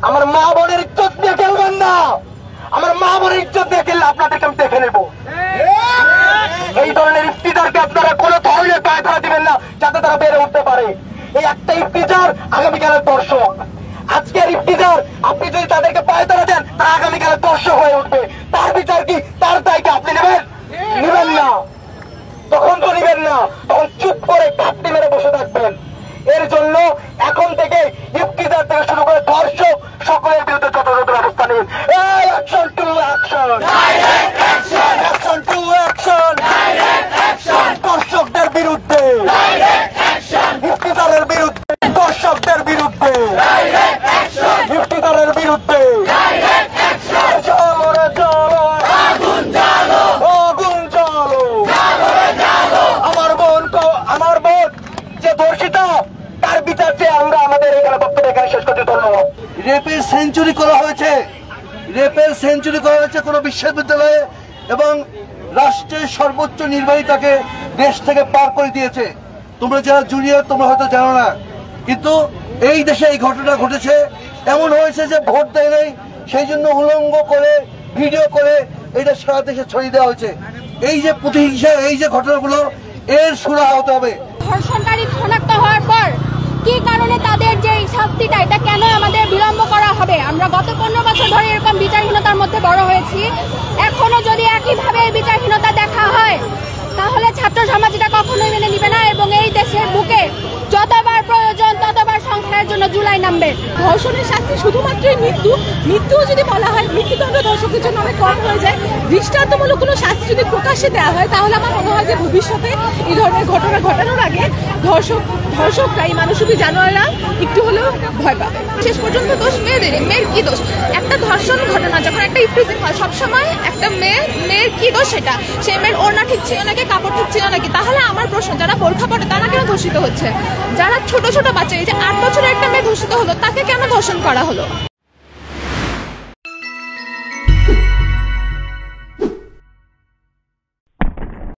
আমার মা বোনের ইজ্জত দিয়ে খেলবেন না। আমার মা বোনের ইজ্জত দিয়ে খেললে আপনাদেরকে আমি দেখে নেব। এই ধরনের ইফতিজারকে আপনারা কোনো ধরনের পায়ে ধরা দিবেন না, যাতে তারা বেড়ে উঠতে পারে। এই একটা ইফতিজার আগামীকালের দর্শক। আজকের ইফতিজার আপনি যদি তাদেরকে পায়ে ধরা দেন, তারা আগামীকালের দর্শক হয়ে উঠবে। তার বিচার কি, তার দায়কে আপনি নেবেন না। তখন তো নেবেন না, তখন চুপ করে ঘাপটি মেরে বসে থাকবেন। এর জন্য এখন থেকে ইফতিজার থেকে শুরু করে দর্শক সকলের বিরুদ্ধে যথাযথ ব্যবস্থা নিন। Action to action, action to action, দর্শকদের বিরুদ্ধে, ইফতিজারের বিরুদ্ধে, দর্শকদের বিরুদ্ধে, ইফতিজারের বিরুদ্ধে। রেপের সেঞ্চুরি করা হয়েছে, রেপের সেঞ্চুরি করা হয়েছে কোন বিশ্ববিদ্যালয়ে এবং রাষ্ট্রের সর্বোচ্চ নির্বাহী তাকে দেশ থেকে পার করে দিয়েছে। তোমরা যারা জুনিয়র তোমরা হয়তো জানো না, কিন্তু এই দেশে এই ঘটনা ঘটেছে। এমন হয়েছে যে ভোট দেয় নাই, সেই জন্য উলঙ্গ করে ভিডিও করে এটা সারা দেশে ছড়িয়ে দেওয়া হয়েছে। এই যে প্রতিহিংসা, এই যে ঘটনাগুলো, এর সুরাহা হতে হবে। ধর্ষণকারী শনাক্ত হওয়ার পর কি কারণে তাদের যে শাস্তিটা, এটা কেন আমাদের বিলম্ব করা হবে? আমরা গত 15 বছর ধরে এরকম বিচারহীনতার মধ্যে বড় হয়েছি। এখনো যদি একইভাবে এই বিচারহীনতা দেখা হয়, তাহলে ছাত্র সমাজ এটা কখনোই মেনে নিবে না এবং এই দেশের বুকে যতবার প্রয়োজন ততবার সংস্কারের জন্য জুলাই নামবে। ধর্ষণের শাস্তি শুধুমাত্রই মৃত্যুও যদি বলা হয়, মৃত্যুদণ্ড ধর্ষকের জন্য অনেক কম হয়ে যায়। দৃষ্টান্তমূলক কোনো শাস্তি যদি প্রকাশ্যে দেওয়া হয়, তাহলে আমার মনে হয় যে ভবিষ্যতে এই ধরনের ঘটনা ঘটানোর আগে ধর্ষকরা, এই মানসিক জানোয়াররা একটু হলেও ভয় পাবে। শেষ পর্যন্ত দোষ মেয়েদের। মেয়ের কি দোষ? একটা ধর্ষণ ঘটনা যখন একটা ইফতিজিং হয়, সবসময় একটা মেয়ের কি দোষ? সেটা সেই মেয়ের ওড়না ঠিক ছিল নাকি, কাপড় ঠিক ছিল নাকি? তাহলে আমার প্রশ্ন, যারা বোরখা পরে তারা কেন ধর্ষিত হচ্ছে? যারা ছোট ছোট বাচ্চা, এই যে 8 বছরের একটা মেয়ে ধর্ষিত হলো, তাকে কেন ধর্ষণ করা হলো?